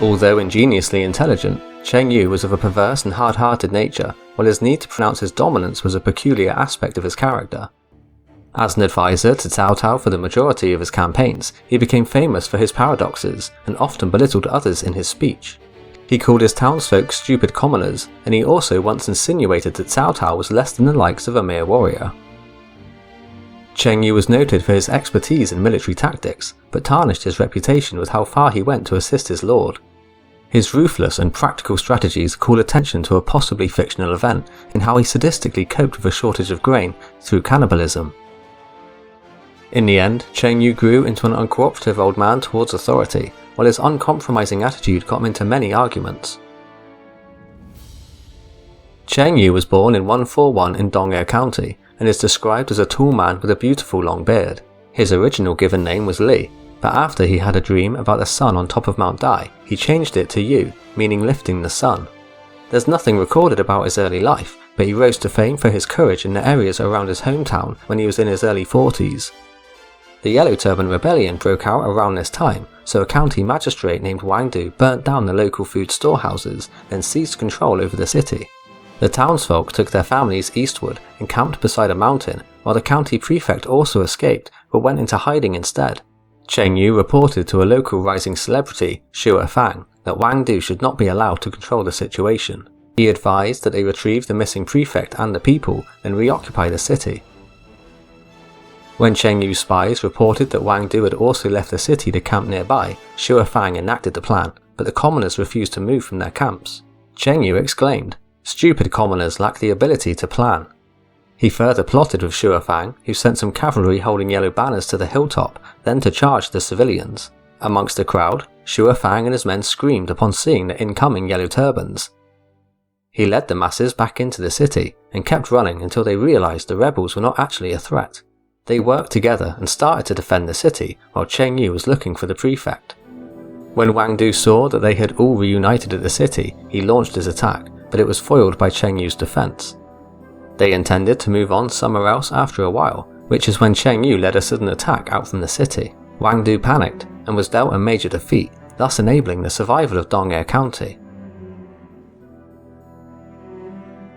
Although ingeniously intelligent, Cheng Yu was of a perverse and hard-hearted nature, while his need to pronounce his dominance was a peculiar aspect of his character. As an advisor to Cao Cao for the majority of his campaigns, he became famous for his paradoxes, and often belittled others in his speech. He called his townsfolk stupid commoners, and he also once insinuated that Cao Cao was less than the likes of a mere warrior. Cheng Yu was noted for his expertise in military tactics, but tarnished his reputation with how far he went to assist his lord. His ruthless and practical strategies call attention to a possibly fictional event in how he sadistically coped with a shortage of grain through cannibalism. In the end, Cheng Yu grew into an uncooperative old man towards authority, while his uncompromising attitude got him into many arguments. Cheng Yu was born in 141 in Dong'er County, and is described as a tall man with a beautiful long beard. His original given name was Li, but after he had a dream about the sun on top of Mount Dai, he changed it to Yu, meaning lifting the sun. There's nothing recorded about his early life, but he rose to fame for his courage in the areas around his hometown when he was in his early 40s. The Yellow Turban Rebellion broke out around this time, so a county magistrate named Wang Du burnt down the local food storehouses, then seized control over the city. The townsfolk took their families eastward and camped beside a mountain, while the county prefect also escaped but went into hiding instead. Cheng Yu reported to a local rising celebrity, Shou, that Wang Du should not be allowed to control the situation. He advised that they retrieve the missing prefect and the people, and reoccupy the city. When Cheng Yu's spies reported that Wang Du had also left the city to camp nearby, Shou enacted the plan, but the commoners refused to move from their camps. Cheng Yu exclaimed, "Stupid commoners lack the ability to plan." He further plotted with Shou, who sent some cavalry holding yellow banners to the hilltop, then to charge the civilians. Amongst the crowd, Shou and his men screamed upon seeing the incoming yellow turbans. He led the masses back into the city, and kept running until they realized the rebels were not actually a threat. They worked together and started to defend the city, while Cheng Yu was looking for the prefect. When Wang Du saw that they had all reunited at the city, he launched his attack, but it was foiled by Cheng Yu's defense. They intended to move on somewhere else after a while, which is when Cheng Yu led a sudden attack out from the city. Wang Du panicked and was dealt a major defeat, thus enabling the survival of Dong'er County.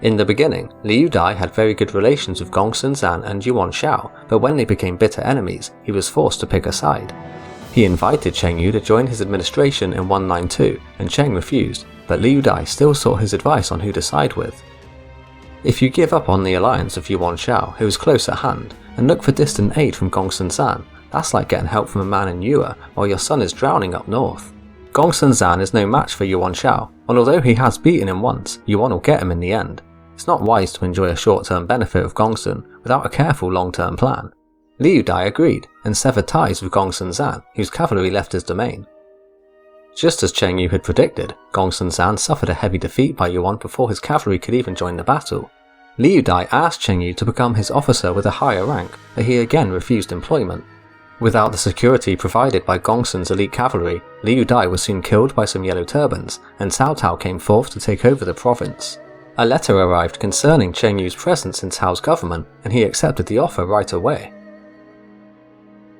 In the beginning, Liu Dai had very good relations with Gongsun Zan and Yuan Shao, but when they became bitter enemies, he was forced to pick a side. He invited Cheng Yu to join his administration in 192, and Cheng refused, but Liu Dai still sought his advice on who to side with. If you give up on the alliance of Yuan Shao, who is close at hand, and look for distant aid from Gongsun Zan, that's like getting help from a man in Yue while your son is drowning up north. Gongsun Zan is no match for Yuan Shao, and although he has beaten him once, Yuan will get him in the end. It's not wise to enjoy a short-term benefit of Gongsun without a careful long-term plan. Liu Dai agreed, and severed ties with Gongsun Zan, whose cavalry left his domain. Just as Cheng Yu had predicted, Gongsun Zan suffered a heavy defeat by Yuan before his cavalry could even join the battle. Liu Dai asked Cheng Yu to become his officer with a higher rank, but he again refused employment. Without the security provided by Gongsun's elite cavalry, Liu Dai was soon killed by some yellow turbans, and Cao Cao came forth to take over the province. A letter arrived concerning Cheng Yu's presence in Cao's government, and he accepted the offer right away.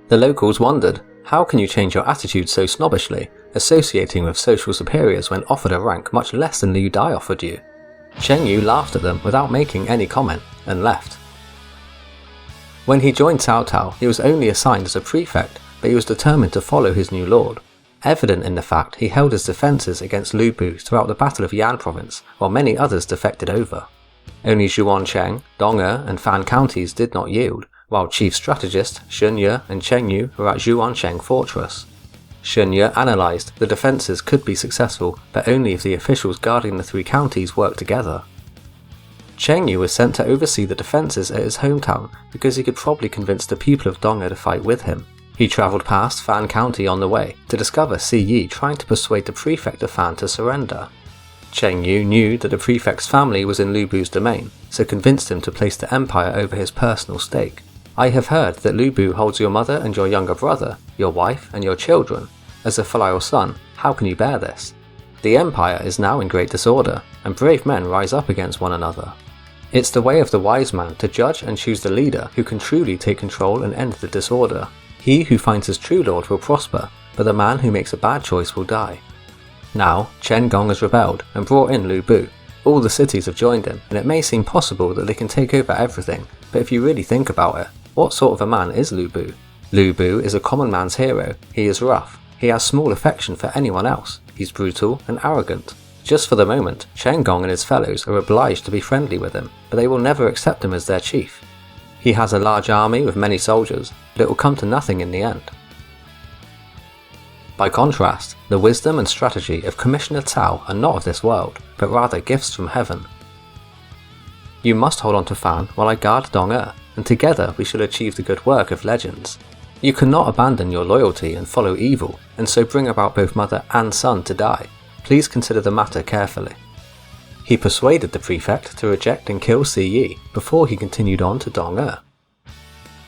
The locals wondered, how can you change your attitude so snobbishly, associating with social superiors when offered a rank much less than Liu Dai offered you? Cheng Yu laughed at them without making any comment, and left. When he joined Cao Cao, he was only assigned as a prefect, but he was determined to follow his new lord. Evident in the fact he held his defences against Lu Bu throughout the Battle of Yan Province, while many others defected over. Only Zhuancheng, Dong'er and Fan counties did not yield, while chief strategist Shun Ye and Cheng Yu were at Zhuancheng Fortress. Shun Ye analysed the defences could be successful, but only if the officials guarding the three counties worked together. Cheng Yu was sent to oversee the defences at his hometown because he could probably convince the people of Dong'er to fight with him. He travelled past Fan County on the way to discover Si Yi trying to persuade the prefect of Fan to surrender. Cheng Yu knew that the prefect's family was in Lu Bu's domain, so convinced him to place the empire over his personal stake. I have heard that Lu Bu holds your mother and your younger brother, your wife and your children. As a filial son, how can you bear this? The empire is now in great disorder, and brave men rise up against one another. It's the way of the wise man to judge and choose the leader who can truly take control and end the disorder. He who finds his true lord will prosper, but the man who makes a bad choice will die. Now, Chen Gong has rebelled and brought in Lu Bu. All the cities have joined him, and it may seem possible that they can take over everything, but if you really think about it, what sort of a man is Lu Bu? Lu Bu is a common man's hero. He is rough. He has small affection for anyone else. He's brutal and arrogant. Just for the moment, Chen Gong and his fellows are obliged to be friendly with him, but they will never accept him as their chief. He has a large army with many soldiers, but it will come to nothing in the end. By contrast, the wisdom and strategy of Commissioner Cao are not of this world, but rather gifts from heaven. You must hold on to Fan while I guard Dong-er, and together we shall achieve the good work of legends. You cannot abandon your loyalty and follow evil, and so bring about both mother and son to die. Please consider the matter carefully. He persuaded the prefect to reject and kill Si Yi before he continued on to Dong-er.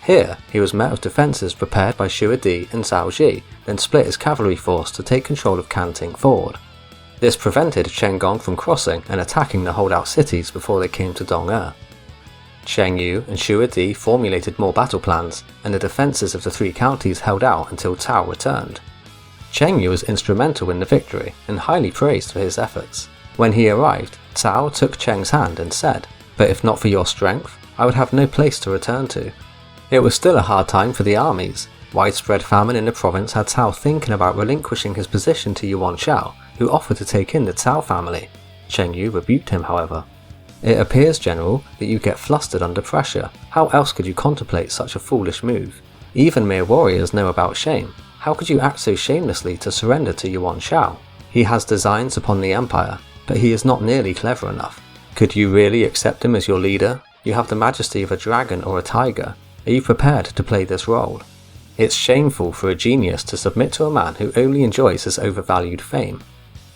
Here, he was met with defences prepared by Shou and Songzhi, then split his cavalry force to take control of Canting Ford. This prevented Chen Gong from crossing and attacking the holdout cities before they came to Dong-er. Cheng Yu and Shou and formulated more battle plans, and the defences of the three counties held out until Cao returned. Cheng Yu was instrumental in the victory and highly praised for his efforts. When he arrived, Cao took Cheng's hand and said, "But if not for your strength, I would have no place to return to." It was still a hard time for the armies. Widespread famine in the province had Cao thinking about relinquishing his position to Yuan Shao, who offered to take in the Cao family. Cheng Yu rebuked him, however. "It appears, General, that you get flustered under pressure. How else could you contemplate such a foolish move? Even mere warriors know about shame. How could you act so shamelessly to surrender to Yuan Shao? He has designs upon the empire, but he is not nearly clever enough. Could you really accept him as your leader? You have the majesty of a dragon or a tiger. Are you prepared to play this role? It's shameful for a genius to submit to a man who only enjoys his overvalued fame.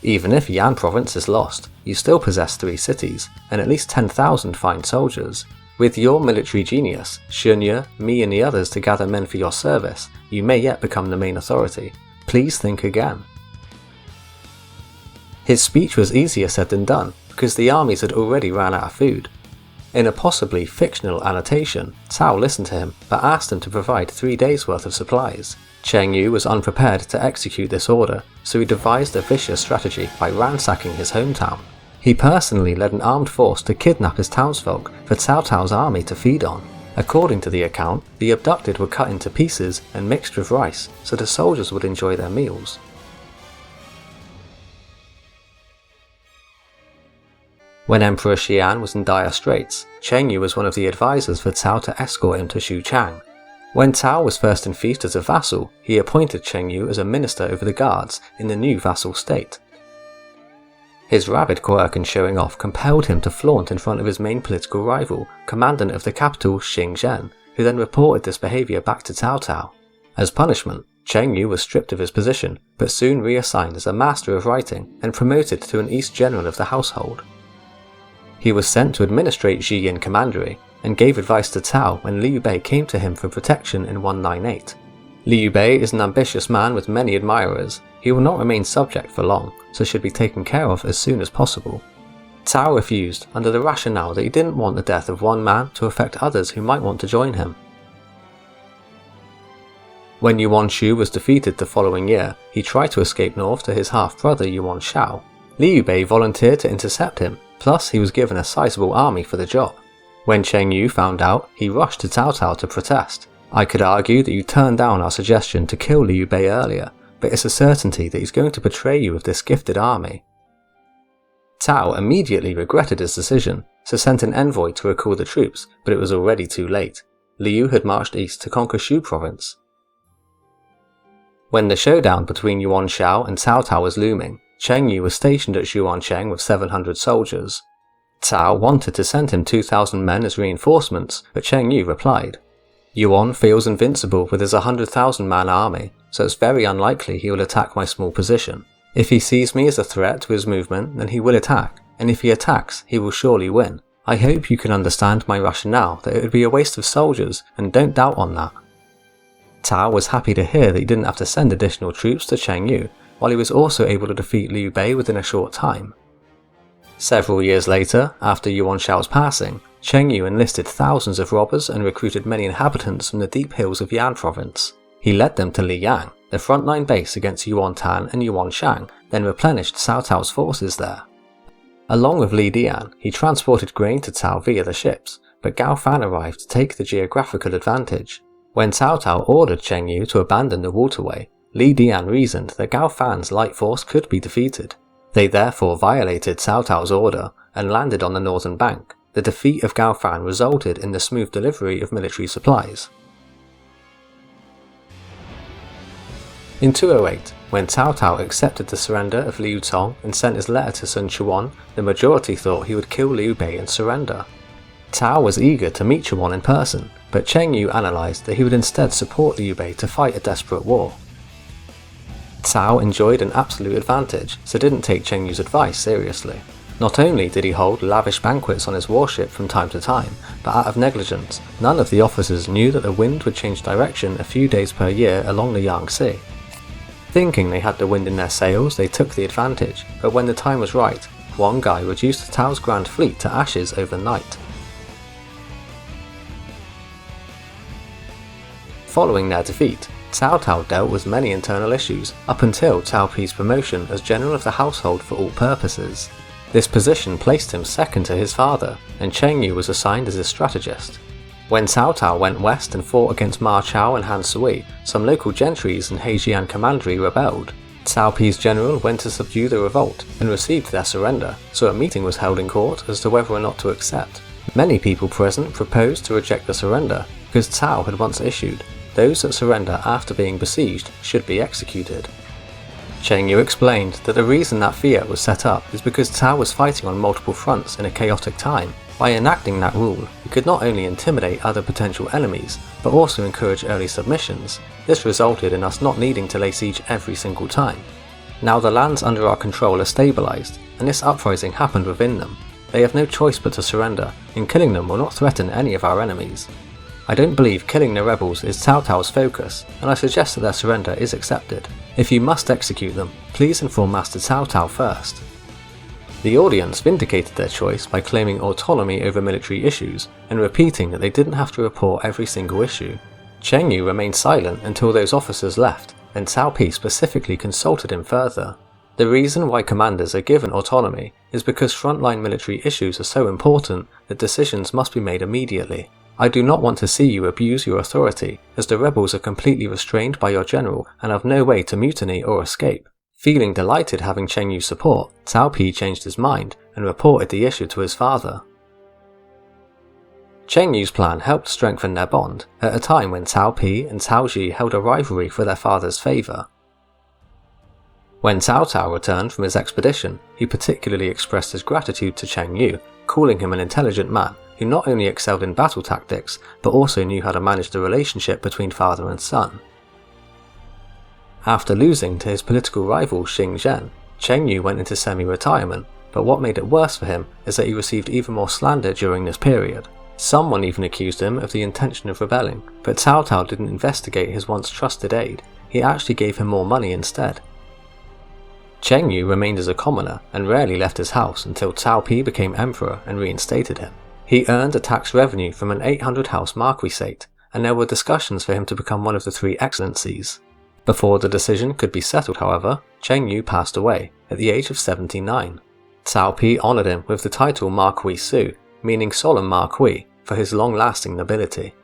Even if Yan province is lost, you still possess 3 cities, and at least 10,000 fine soldiers. With your military genius, Shunye, me and the others to gather men for your service, you may yet become the main authority. Please think again." His speech was easier said than done, because the armies had already ran out of food. In a possibly fictional annotation, Cao listened to him, but asked him to provide 3 days' worth of supplies. Cheng Yu was unprepared to execute this order, so he devised a vicious strategy by ransacking his hometown. He personally led an armed force to kidnap his townsfolk for Cao Cao's army to feed on. According to the account, the abducted were cut into pieces and mixed with rice, so the soldiers would enjoy their meals. When Emperor Xian was in dire straits, Cheng Yu was one of the advisors for Cao to escort him to Xuchang. When Cao was first in feast as a vassal, he appointed Cheng Yu as a minister over the guards in the new vassal state. His rabid quirk and showing off compelled him to flaunt in front of his main political rival, commandant of the capital Xingzhen, who then reported this behaviour back to Cao Cao. As punishment, Cheng Yu was stripped of his position, but soon reassigned as a master of writing and promoted to an East General of the household. He was sent to administrate Zhiyin Commandery, and gave advice to Cao when Liu Bei came to him for protection in 198. Liu Bei is an ambitious man with many admirers. He will not remain subject for long, so should be taken care of as soon as possible. Cao refused under the rationale that he didn't want the death of one man to affect others who might want to join him. When Yuan Shu was defeated the following year, he tried to escape north to his half-brother Yuan Shao. Liu Bei volunteered to intercept him, plus he was given a sizable army for the job. When Cheng Yu found out, he rushed to Cao Cao to protest. "I could argue that you turned down our suggestion to kill Liu Bei earlier, but it's a certainty that he's going to betray you with this gifted army." Cao immediately regretted his decision, so sent an envoy to recall the troops, but it was already too late. Liu had marched east to conquer Shou province. When the showdown between Yuan Shao and Cao Cao was looming, Cheng Yu was stationed at Xuancheng with 700 soldiers. Cao wanted to send him 2,000 men as reinforcements, but Cheng Yu replied, "Yuan feels invincible with his 100,000 man army, so it's very unlikely he will attack my small position. If he sees me as a threat to his movement, then he will attack, and if he attacks, he will surely win. I hope you can understand my rationale that it would be a waste of soldiers, and don't doubt on that." Cao was happy to hear that he didn't have to send additional troops to Cheng Yu, while he was also able to defeat Liu Bei within a short time. Several years later, after Yuan Shao's passing, Cheng Yu enlisted thousands of robbers and recruited many inhabitants from the deep hills of Yan province. He led them to Liyang, the frontline base against Yuan Tan and Yuan Shang then replenished Cao Cao's forces there. Along with Li Dian, he transported grain to Cao via the ships, but Gao Fan arrived to take the geographical advantage. When Cao Cao ordered Cheng Yu to abandon the waterway, Li Dian reasoned that Gao Fan's light force could be defeated. They therefore violated Cao Cao's order and landed on the northern bank. The defeat of Gao Fan resulted in the smooth delivery of military supplies. In 208, when Cao Cao accepted the surrender of Liu Cong and sent his letter to Sun Quan, the majority thought he would kill Liu Bei and surrender. Cao was eager to meet Yuan in person, but Cheng Yu analysed that he would instead support Liu Bei to fight a desperate war. Cao enjoyed an absolute advantage, so didn't take Cheng Yu's advice seriously. Not only did he hold lavish banquets on his warship from time to time, but out of negligence, none of the officers knew that the wind would change direction a few days per year along the Yangtze. Thinking they had the wind in their sails, they took the advantage, but when the time was right, one guy reduced Cao's grand fleet to ashes overnight. Following their defeat, Cao Cao dealt with many internal issues up until Cao Pi's promotion as General of the Household for all purposes. This position placed him second to his father, and Cheng Yu was assigned as his strategist. When Cao Cao went west and fought against Ma Chao and Han Sui, some local gentries and Heijian commandery rebelled. Cao Pi's general went to subdue the revolt and received their surrender, so a meeting was held in court as to whether or not to accept. Many people present proposed to reject the surrender because Cao had once issued, "Those that surrender after being besieged should be executed." Cheng Yu explained that the reason that fiat was set up is because Cao was fighting on multiple fronts in a chaotic time. By enacting that rule, he could not only intimidate other potential enemies, but also encourage early submissions. This resulted in us not needing to lay siege every single time. Now the lands under our control are stabilized, and this uprising happened within them. They have no choice but to surrender, and killing them will not threaten any of our enemies. I don't believe killing the rebels is Cao Cao's focus, and I suggest that their surrender is accepted. If you must execute them, please inform Master Cao Cao first. The audience vindicated their choice by claiming autonomy over military issues and repeating that they didn't have to report every single issue. Cheng Yu remained silent until those officers left, and Cao Pi specifically consulted him further. The reason why commanders are given autonomy is because frontline military issues are so important that decisions must be made immediately. I do not want to see you abuse your authority, as the rebels are completely restrained by your general and have no way to mutiny or escape. Feeling delighted having Cheng Yu's support, Cao Pi changed his mind and reported the issue to his father. Cheng Yu's plan helped strengthen their bond, at a time when Cao Pi and Cao Zhi held a rivalry for their father's favour. When Cao Cao returned from his expedition, he particularly expressed his gratitude to Cheng Yu, calling him an intelligent man who not only excelled in battle tactics, but also knew how to manage the relationship between father and son. After losing to his political rival Xing Zhen, Cheng Yu went into semi-retirement, but what made it worse for him is that he received even more slander during this period. Someone even accused him of the intention of rebelling, but Cao Cao didn't investigate his once trusted aide, he actually gave him more money instead. Cheng Yu remained as a commoner and rarely left his house until Cao Pi became emperor and reinstated him. He earned a tax revenue from an 800-house marquisate, and there were discussions for him to become one of the three excellencies. Before the decision could be settled, however, Cheng Yu passed away at the age of 79. Cao Pi honoured him with the title Marquis Su, meaning solemn marquis, for his long-lasting nobility.